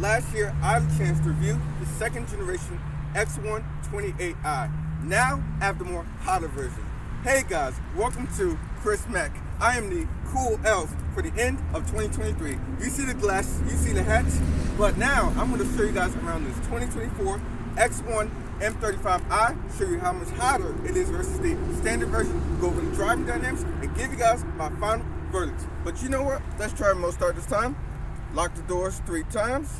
Last year, I had a chance to review the second generation X1 28i. Now, I have the more hotter version. Hey guys, welcome to Chris Mack. I am the cool elf for the end of 2023. You see the glass, you see the hats, but now I'm going to show you guys around this 2024 X1 M35i, show you how much hotter it is versus the standard version, go over the driving dynamics, and give you guys my final verdict. But you know what? Let's try remote start this time. Lock the doors 3 times.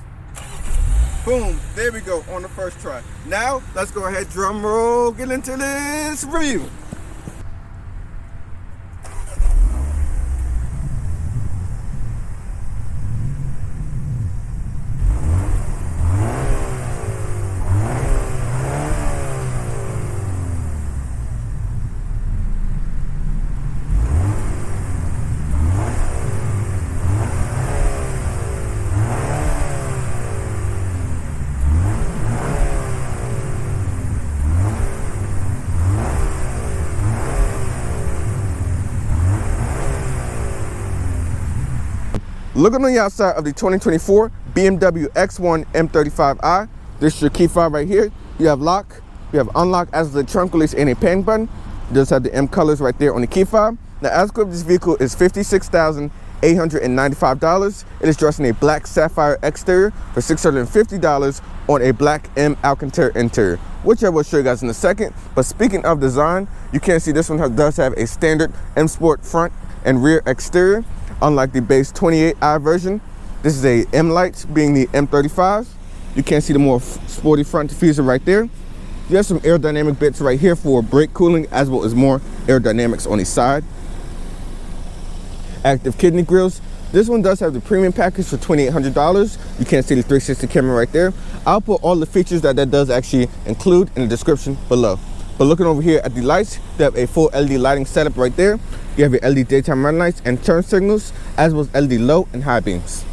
Boom, there we go on the first try. Now, let's go ahead, drum roll, get into this review. Looking on the outside of the 2024 BMW X1 M35i, this is your key fob right here. You have lock, you have unlock as the trunk release and a panic button. It does have the M colors right there on the key fob. Now, as equipped, this vehicle is $56,895. It is dressed in a black sapphire exterior for $650 on a black M Alcantara interior, which I will show you guys in a second. But speaking of design, you can see this one does have a standard M Sport front and rear exterior. Unlike the base 28i version, this is a M Light, being the M35. You can see the more sporty front diffuser right there. You have some aerodynamic bits right here for brake cooling, as well as more aerodynamics on the side. Active kidney grills. This one does have the premium package for $2,800. You can see the 360 camera right there. I'll put all the features that does actually include in the description below. But looking over here at the lights, you have a full LED lighting setup right there. You have your LED daytime running lights and turn signals, as well as LED low and high beams.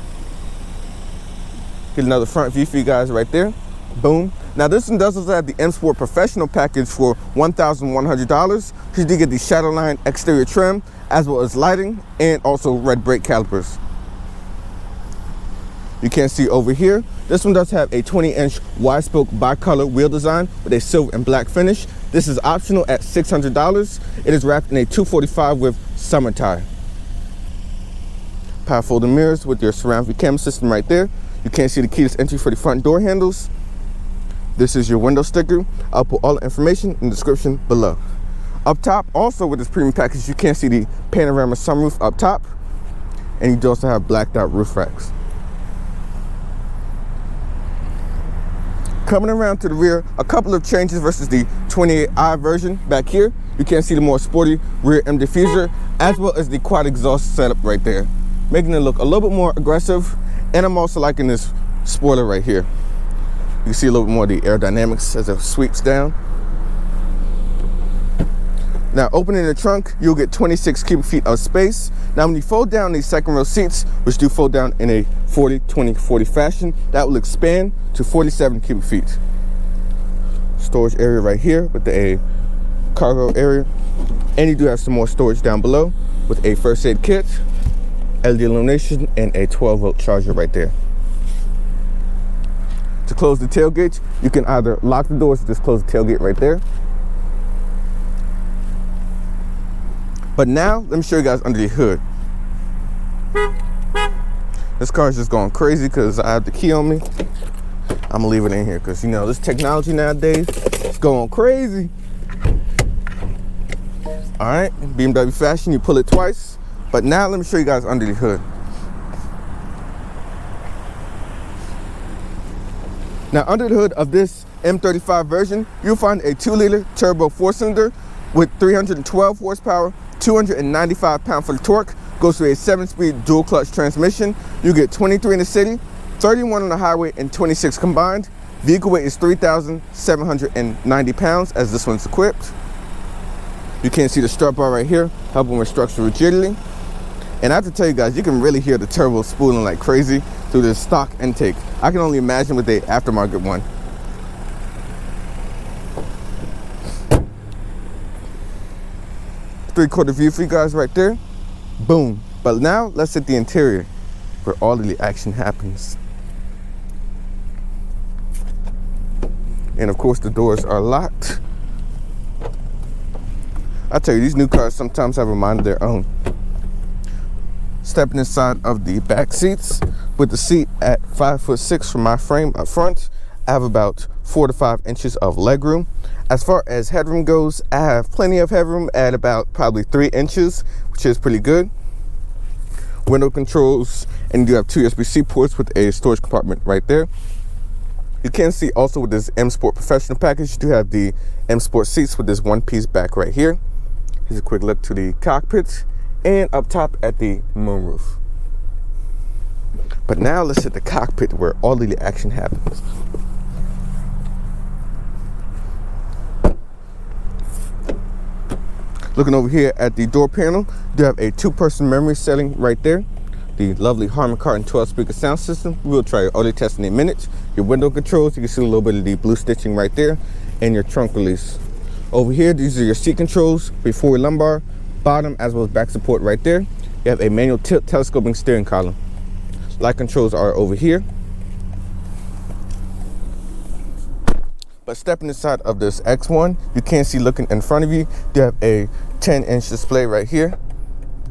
Get another front view for you guys right there. Boom. Now this one does also have the M Sport Professional package for $1,100. You do get the Shadowline exterior trim, as well as lighting and also red brake calipers. You can see over here, this one does have a 20-inch wide-spoke bicolor wheel design with a silver and black finish. This is optional at $600. It is wrapped in a 245 with summer tire. Power folding mirrors with your surround view camera system right there. You can see the keyless entry for the front door handles. This is your window sticker. I'll put all the information in the description below. Up top, also with this premium package, you can see the panorama sunroof up top, and you do also have blacked out roof racks. Coming around to the rear, a couple of changes versus the 28i version. Back here, you can see the more sporty rear M diffuser, as well as the quad exhaust setup right there, making it look a little bit more aggressive. And I'm also liking this spoiler right here. You can see a little bit more of the aerodynamics as it sweeps down. Now, opening the trunk, you'll get 26 cubic feet of space. Now, when you fold down these second row seats, which do fold down in a 40-20-40 fashion, that will expand to 47 cubic feet. Storage area right here with a cargo area. And you do have some more storage down below with a first aid kit, LED illumination, and a 12-volt charger right there. To close the tailgate, you can either lock the doors or just close the tailgate right there. But now, let me show you guys under the hood. This car is just going crazy because I have the key on me. I'm gonna leave it in here because, you know, this technology nowadays is going crazy. All right, BMW fashion, you pull it twice. But now let me show you guys under the hood. Now, under the hood of this M35 version, you'll find a 2-liter turbo 4-cylinder with 312 horsepower, 295 pound-foot of torque. Goes to a 7-speed dual clutch transmission. You get 23 in the city, 31 on the highway, and 26 combined. Vehicle weight is 3,790 pounds as this one's equipped. You can see the strut bar right here, helping with structural rigidity. And I have to tell you guys, you can really hear the turbo spooling like crazy through this stock intake. I can only imagine with the aftermarket one. Three-quarter view for you guys right there. Boom. But now let's hit the interior where all of the action happens. And of course the doors are locked. I tell you, these new cars sometimes have a mind of their own. Stepping inside of the back seats, with the seat at 5'6" from my frame up front, I have about 4 to 5 inches of leg room. As far as headroom goes, I have plenty of headroom at about probably 3 inches, which is pretty good. Window controls, and you do have 2 USB-C ports with a storage compartment right there. You can see also with this M Sport Professional package, you do have the M Sport seats with this one-piece back right here. Here's a quick look to the cockpit, and up top at the moonroof. But now let's hit the cockpit where all of the action happens. Looking over here at the door panel, you do have a 2-person memory setting right there. The lovely Harman Kardon 12-speaker sound system. We'll try your audio test in a minute. Your window controls, you can see a little bit of the blue stitching right there, and your trunk release. Over here, these are your seat controls, before lumbar, bottom, as well as back support right there. You have a manual tilt telescoping steering column. Light controls are over here. But stepping inside of this X1, you can see looking in front of you, you have a 10-inch display right here.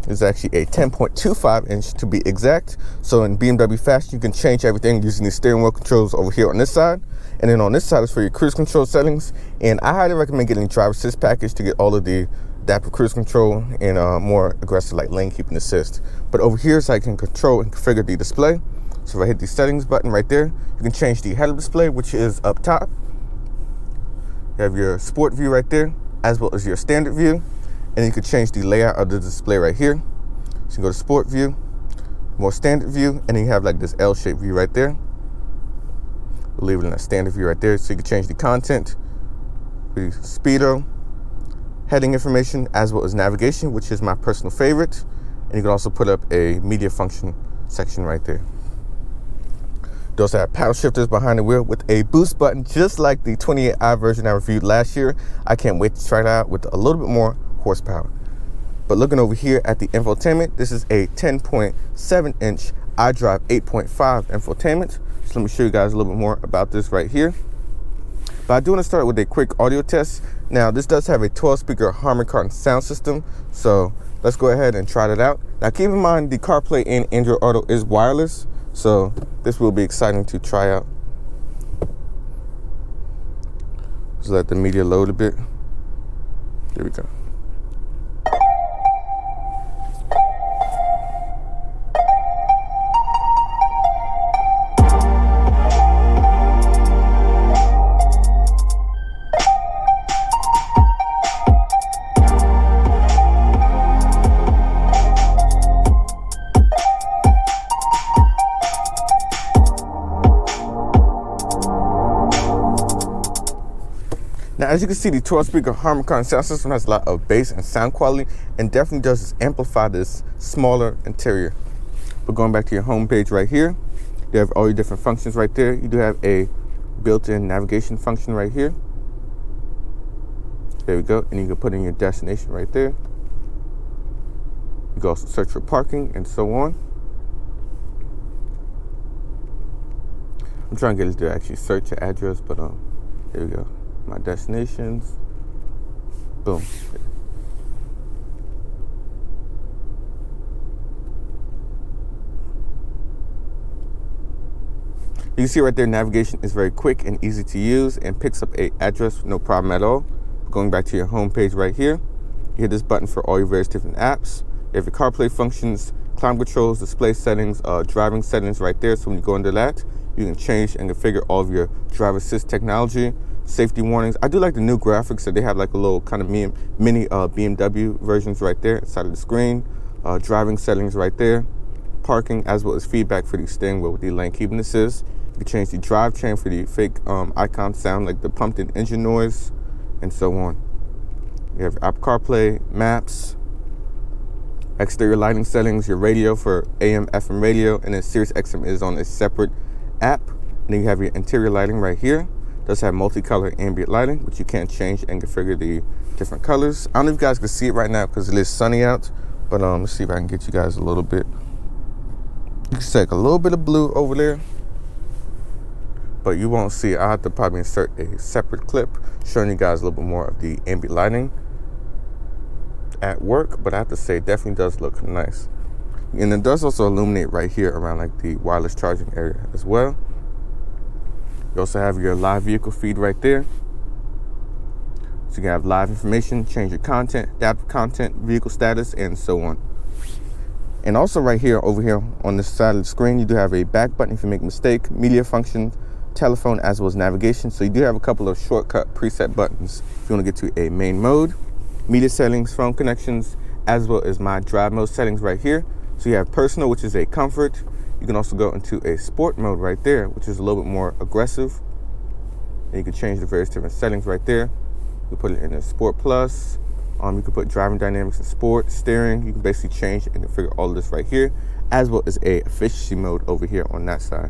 It's actually a 10.25-inch to be exact. So in BMW fashion, you can change everything using the steering wheel controls over here on this side. And then on this side is for your cruise control settings. And I highly recommend getting the driver assist package to get all of the adaptive cruise control and more aggressive like lane keeping assist. But over here is how I can control and configure the display. So if I hit the settings button right there, you can change the head-up display, which is up top. You have your sport view right there, as well as your standard view. And you can change the layout of the display right here. So you can go to sport view, more standard view, and then you have like this L-shaped view right there. We'll leave it in a standard view right there. So you can change the content, the speedo, heading information, as well as navigation, which is my personal favorite. And you can also put up a media function section right there. You also have paddle shifters behind the wheel with a boost button, just like the 28i version I reviewed last year. I can't wait to try it out with a little bit more horsepower. But looking over here at the infotainment, this is a 10.7-inch iDrive 8.5 infotainment. So let me show you guys a little bit more about this right here. But I do want to start with a quick audio test. Now, this does have a 12-speaker Harman Kardon sound system, so let's go ahead and try that out. Now, keep in mind the CarPlay and Android Auto is wireless, so this will be exciting to try out. Just let the media load a bit. There we go. Now, as you can see, the 12-speaker Harman Kardon sound system has a lot of bass and sound quality, and definitely does amplify this smaller interior. But going back to your home page right here, you have all your different functions right there. You do have a built-in navigation function right here. There we go, and you can put in your destination right there. You can also search for parking and so on. I'm trying to get it to actually search the address, but there we go. My destinations, boom. You can see right there, navigation is very quick and easy to use and picks up an address with no problem at all. Going back to your home page right here, you hit this button for all your various different apps. You have your CarPlay functions, climate controls, display settings, driving settings right there. So when you go into that, you can change and configure all of your driver assist technology. Safety warnings. I do like the new graphics that they have, like a little kind of mini BMW versions right there inside of the screen. Driving settings right there. Parking, as well as feedback for the steering wheel with the lane keeping assist. You can change the drivetrain for the fake icon sound, like the pumped in engine noise, and so on. You have Apple CarPlay, maps, exterior lighting settings, your radio for AM, FM radio, and then Sirius XM is on a separate app. And then you have your interior lighting right here. Does have multicolor ambient lighting, which you can change and configure the different colors. I don't know if you guys can see it right now because it is sunny out, but let's see if I can get you guys a little bit. You can take a little bit of blue over there. but you won't see it. I'll have to probably insert a separate clip showing you guys a little bit more of the ambient lighting at work, but I have to say it definitely does look nice. And it does also illuminate right here around like the wireless charging area as well. You also have your live vehicle feed right there. So you can have live information, change your content, adapt content, vehicle status, and so on. And also right here, over here on this side of the screen, you do have a back button if you make a mistake, media function, telephone, as well as navigation. So you do have a couple of shortcut preset buttons if you want to get to a main mode, media settings, phone connections, as well as my drive mode settings right here. So you have personal, which is a comfort. You can also go into a sport mode right there, which is a little bit more aggressive. And you can change the various different settings right there. You put it in a Sport Plus. You can put driving dynamics in sport, steering. You can basically change and configure all of this right here, as well as a efficiency mode over here on that side.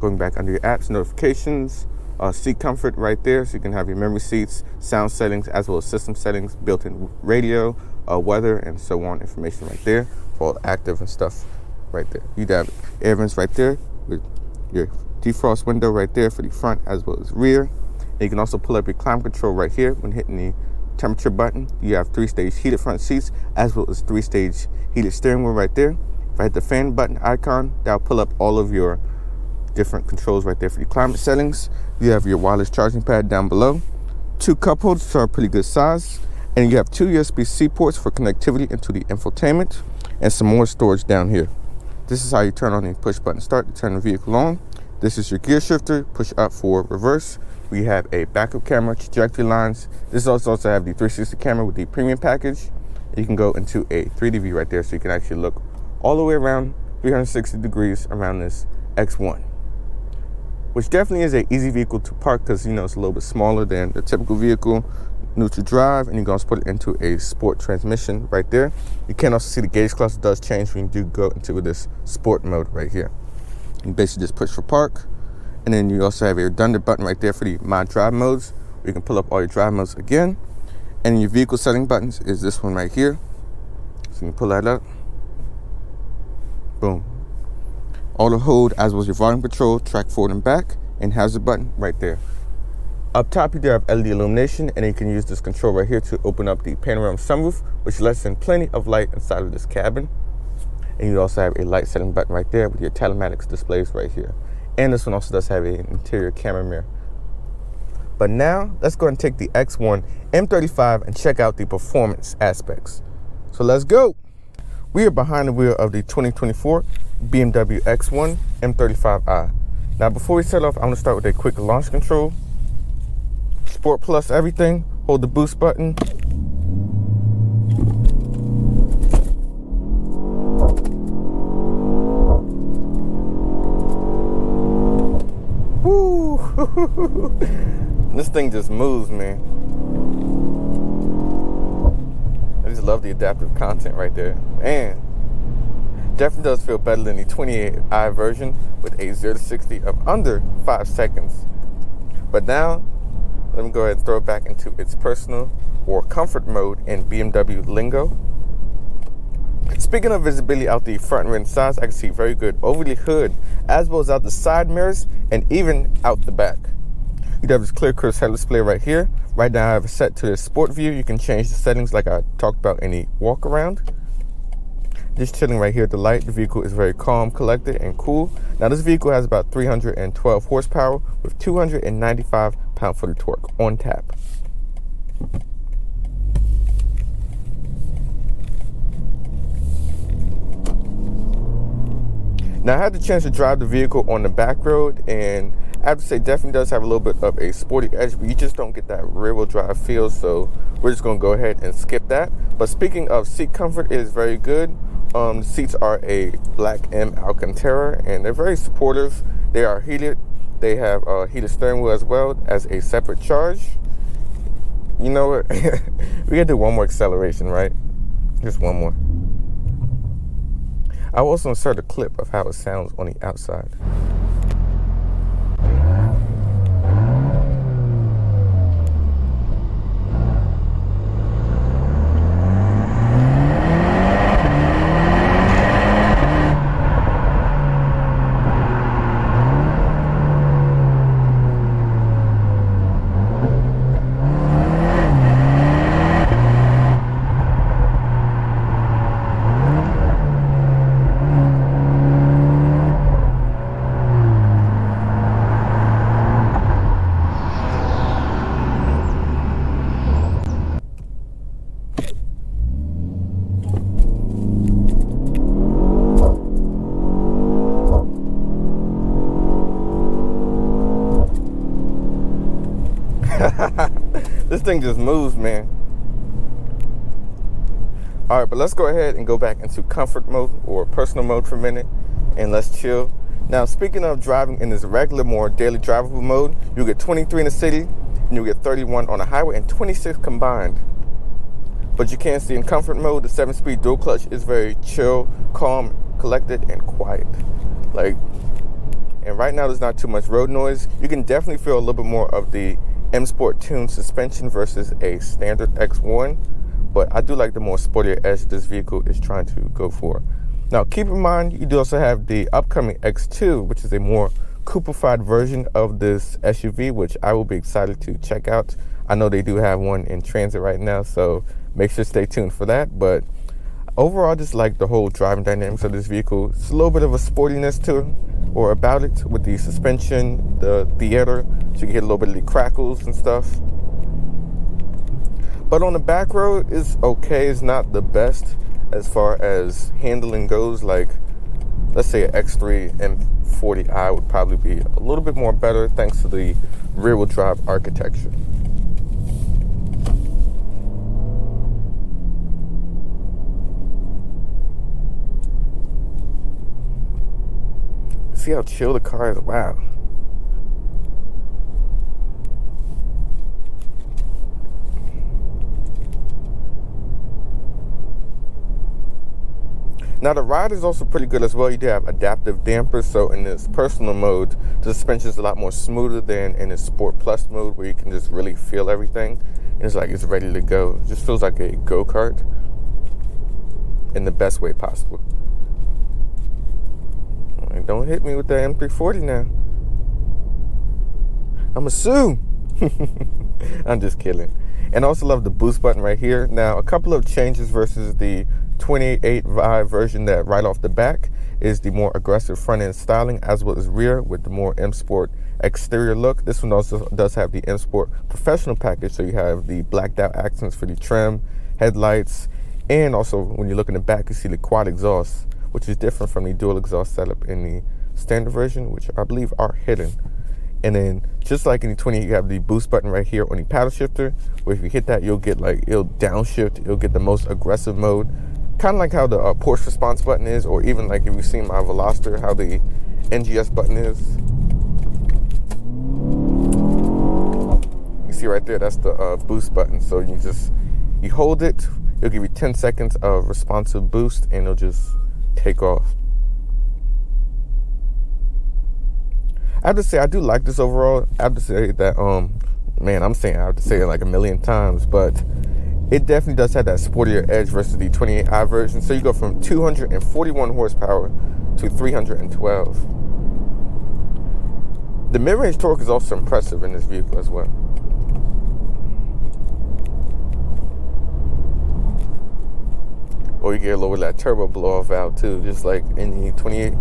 Going back under your apps, notifications, seat comfort right there, so you can have your memory seats, sound settings, as well as system settings, built-in radio, weather, and so on. Information right there for all active and stuff right there. You have air vents right there with your defrost window right there for the front as well as rear. And you can also pull up your climate control right here when hitting the temperature button. You have 3-stage heated front seats as well as 3-stage heated steering wheel right there. If I hit the fan button icon, that'll pull up all of your different controls right there for the climate settings. You have your wireless charging pad down below. 2 cup holders, which are a pretty good size. And you have 2 USB-C ports for connectivity into the infotainment and some more storage down here. This is how you turn on the push button start to turn the vehicle on. This is your gear shifter, push up for reverse. We have a backup camera, trajectory lines. This also have the 360 camera with the premium package. You can go into a 3D view right there, so you can actually look all the way around 360 degrees around this X1, which definitely is an easy vehicle to park because, you know, it's a little bit smaller than the typical vehicle. Neutral drive, and you can also put it into a sport transmission right there. You can also see the gauge cluster does change when you do go into this sport mode right here. You basically just push for park. And then you also have a redundant button right there for the My Drive modes, where you can pull up all your drive modes again. And your vehicle setting buttons is this one right here. So you can pull that up. Boom. Auto hold, as well as your volume control, track forward and back, and hazard button right there. Up top, you do have LED illumination, and you can use this control right here to open up the panoramic sunroof, which lets in plenty of light inside of this cabin. And you also have a light setting button right there with your telematics displays right here. And this one also does have an interior camera mirror. But now, let's go and take the X1 M35 and check out the performance aspects. So let's go. We are behind the wheel of the 2024 BMW X1 M35i. Now, before we start off, I'm going to start with a quick launch control. Sport Plus everything. Hold the boost button. Woo! This thing just moves, man. I just love the adaptive content right there. Man, definitely does feel better than the 28i version with a 0 to 60 of under 5 seconds. But now, let me go ahead and throw it back into its personal or comfort mode in BMW lingo. Speaking of visibility out the front and rear sides, I can see very good over the hood, as well as out the side mirrors, and even out the back. You have this clear crisp head display right here. Right now I have it set to the sport view. You can change the settings like I talked about in the walk around. Just chilling right here at the light. The vehicle is very calm, collected, and cool. Now this vehicle has about 312 horsepower with 295 pound-foot of torque on tap. Now I had the chance to drive the vehicle on the back road, and I have to say definitely does have a little bit of a sporty edge, but you just don't get that rear-wheel drive feel, so we're just going to go ahead and skip that. But speaking of seat comfort, it is very good. The seats are a black M Alcantara, and they're very supportive. They are heated. They have a heated steering wheel as well as a separate charge. You know what? We gotta do one more acceleration, right? Just one more. I will also insert a clip of how it sounds on the outside. This thing just moves, man. All right, but let's go ahead and go back into comfort mode or personal mode for a minute, and let's chill. Now, speaking of driving in this regular, more daily drivable mode, you'll get 23 in the city, and you'll get 31 on the highway, and 26 combined. But you can see in comfort mode, the 7-speed dual clutch is very chill, calm, collected, and quiet. And right now there's not too much road noise. You can definitely feel a little bit more of the M Sport tuned suspension versus a standard X1. But I do like the more sportier edge this vehicle is trying to go for. Now, keep in mind, you do also have the upcoming X2, which is a more coupe-ified version of this SUV, which I will be excited to check out. I know they do have one in transit right now, so make sure to stay tuned for that. But overall, I just like the whole driving dynamics of this vehicle. It's a little bit of a sportiness to it, or about it, with the suspension, the theater, so you can hit a little bit of the crackles and stuff. But on the back road, it's okay. It's not the best as far as handling goes. Like, let's say an X3 M40i would probably be a little bit more better thanks to the rear-wheel drive architecture. See how chill the car is? Wow. Now, the ride is also pretty good as well. You do have adaptive dampers, so in this personal mode, the suspension is a lot more smoother than in the Sport Plus mode, where you can just really feel everything. And it's like it's ready to go. It just feels like a go-kart in the best way possible. Don't hit me with that M340 now. I'ma sue. I'm just kidding. And I also love the boost button right here. Now, a couple of changes versus the 28i version that right off the back is the more aggressive front end styling as well as rear with the more M Sport exterior look. This one also does have the M Sport professional package, so you have the blacked out accents for the trim, headlights, and also when you look in the back you see the quad exhaust, which is different from the dual exhaust setup in the standard version, which I believe are hidden. And then just like in the 28, you have the boost button right here on the paddle shifter, where if you hit that, you'll get it'll downshift, you'll get the most aggressive mode. Kind of like how the Porsche response button is, or even like if you've seen my Veloster, how the NGS button is. You see right there, that's the boost button. So you hold it, it'll give you 10 seconds of responsive boost, and it'll just take off. I have to say, I do like this overall. I have to say that, I have to say it like a million times, but it definitely does have that sportier edge versus the 28i version. So you go from 241 horsepower to 312. The mid-range torque is also impressive in this vehicle as well. Or you get a little bit of that turbo blow-off valve too, just like in the 28.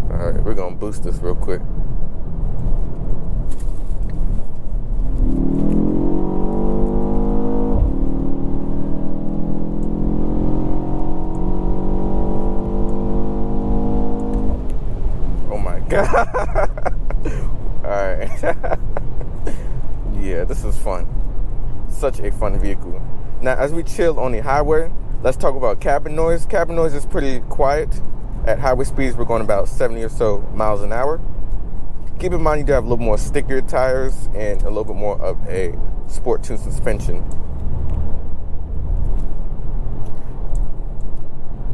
All right, we're gonna boost this real quick. Oh my God. All right. Yeah, this is fun. Such a fun vehicle. Now, as we chill on the highway, let's talk about cabin noise. Cabin noise is pretty quiet. At highway speeds, we're going about 70 or so miles an hour. Keep in mind, you do have a little more stickier tires and a little bit more of a sport tuned suspension.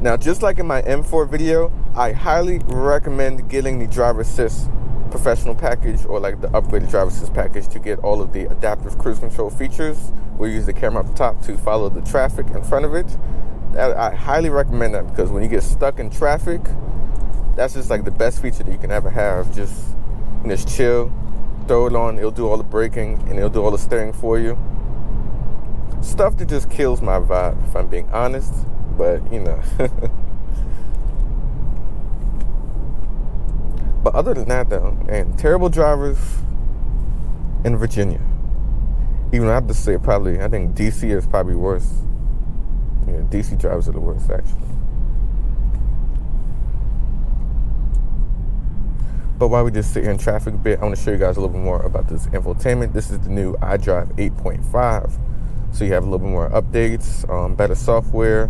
Now, just like in my M4 video, I highly recommend getting the driver assist professional package, or like the upgraded driver assist package, to get all of the adaptive cruise control features. We'll use the camera up top to follow the traffic in front of it. I highly recommend that, because when you get stuck in traffic, that's just like the best feature that you can ever have. Just chill, throw it on, it'll do all the braking and it'll do all the steering for you. Stuff that just kills my vibe, if I'm being honest, but But other than that though, and terrible drivers in Virginia. Even I have to say, I think DC is probably worse. Yeah, DC drivers are the worst, actually. But while we just sit here in traffic a bit, I want to show you guys a little bit more about this infotainment. This is the new iDrive 8.5. So you have a little bit more updates, better software,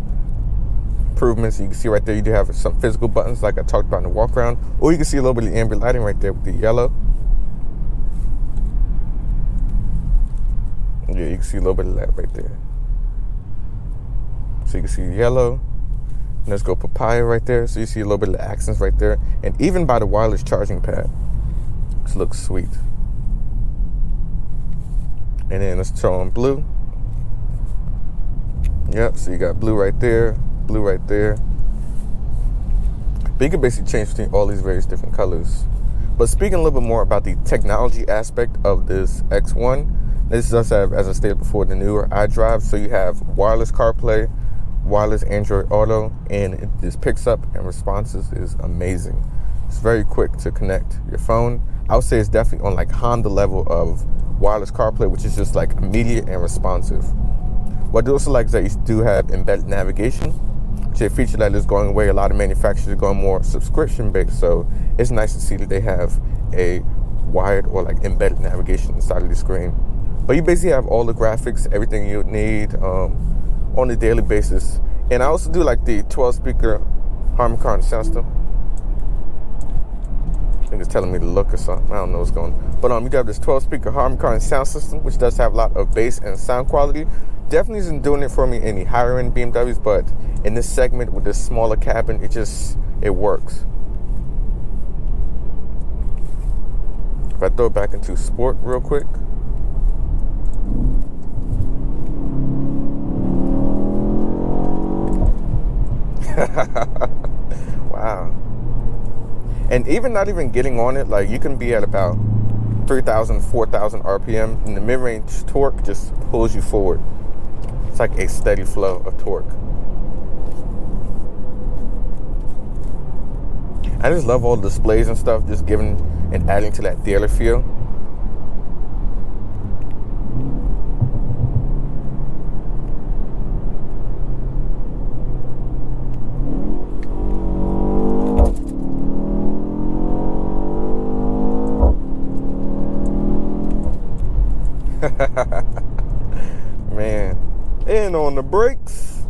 improvements. You can see right there you do have some physical buttons like I talked about in the walk around. Or you can see a little bit of the ambient lighting right there with the yellow. Yeah, you can see a little bit of that right there. So you can see yellow. And let's go papaya right there. So you see a little bit of the accents right there. And even by the wireless charging pad. This looks sweet. And then let's throw on blue. Yep, so you got blue right there, blue right there. But you can basically change between all these various different colors. But speaking a little bit more about the technology aspect of this X1, this does have, as I stated before, the newer iDrive. So you have wireless CarPlay, wireless Android Auto, and it just picks up and responses is amazing. It's very quick to connect your phone. I would say it's definitely on like Honda level of wireless CarPlay, which is just like immediate and responsive. What I do also like is that you do have embedded navigation, which is a feature that is going away. A lot of manufacturers are going more subscription based, so it's nice to see that they have a wired or like embedded navigation inside of the screen. But you basically have all the graphics, everything you need on a daily basis. And I also do like the 12 speaker Harman Kardon sound system. I think it's telling me to look or something. I don't know what's going on. But you do have this 12 speaker Harman Kardon sound system, which does have a lot of bass and sound quality. Definitely isn't doing it for me in the higher end BMWs, but in this segment with this smaller cabin, it works. If I throw it back into sport real quick. Wow. And even not even getting on it, like you can be at about 3,000, 4,000 RPM, and the mid-range torque just pulls you forward. It's like a steady flow of torque. I just love all the displays and stuff, just giving and adding to that dealer feel. Man. And on the brakes,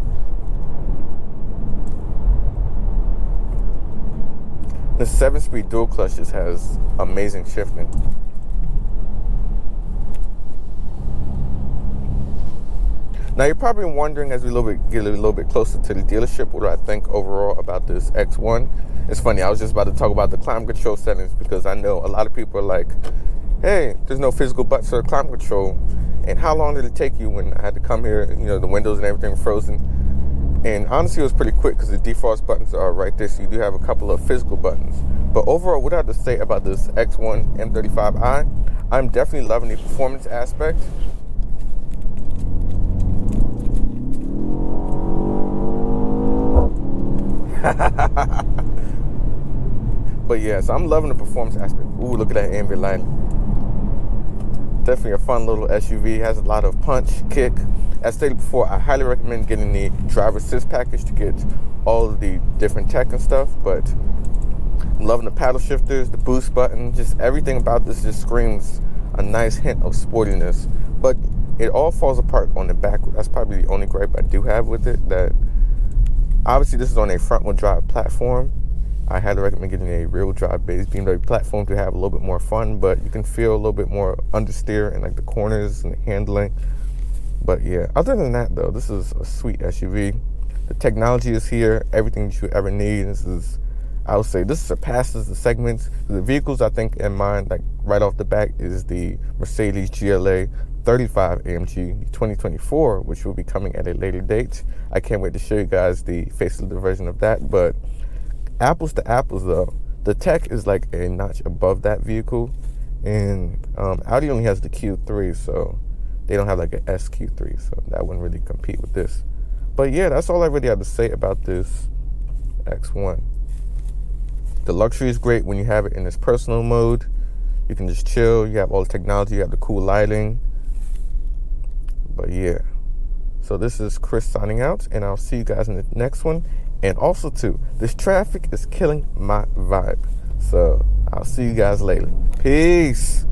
the 7-speed dual clutch just has amazing shifting. Now you're probably wondering, as we get a little bit closer to the dealership, what do I think overall about this X1? It's funny, I was just about to talk about the climate control settings because I know a lot of people are like, hey, there's no physical buttons for climate control. And how long did it take you when I had to come here, the windows and everything were frozen? And honestly, it was pretty quick because the defrost buttons are right there, so you do have a couple of physical buttons. But overall, what I have to say about this X1 M35i, I'm definitely loving the performance aspect. But yeah, so I'm loving the performance aspect. Ooh, look at that ambient lighting. Definitely a fun little SUV. Has a lot of punch, kick. As stated before, I highly recommend getting the driver assist package to get all of the different tech and stuff. But I'm loving the paddle shifters, the boost button, just everything about this just screams a nice hint of sportiness. But it all falls apart on the back. That's probably the only gripe I do have with it. That obviously this is on a front-wheel drive platform. I highly recommend getting a rear-wheel drive-based BMW platform to have a little bit more fun, but you can feel a little bit more understeer in like the corners and the handling. But yeah, other than that though, this is a sweet SUV. The technology is here, everything that you ever need. I would say this surpasses the segments. The vehicles I think in mind, like right off the back, is the Mercedes GLA 35 AMG 2024, which will be coming at a later date. I can't wait to show you guys the facelifted version of that. But apples to apples though, the tech is like a notch above that vehicle, and Audi only has the Q3, so they don't have like an SQ3, so that wouldn't really compete with this. But yeah, that's all I really have to say about this X1. The luxury is great when you have it in its personal mode. You can just chill, you have all the technology, you have the cool lighting. But yeah, so this is Chris signing out, and I'll see you guys in the next one. And also too, this traffic is killing my vibe. So I'll see you guys later. Peace.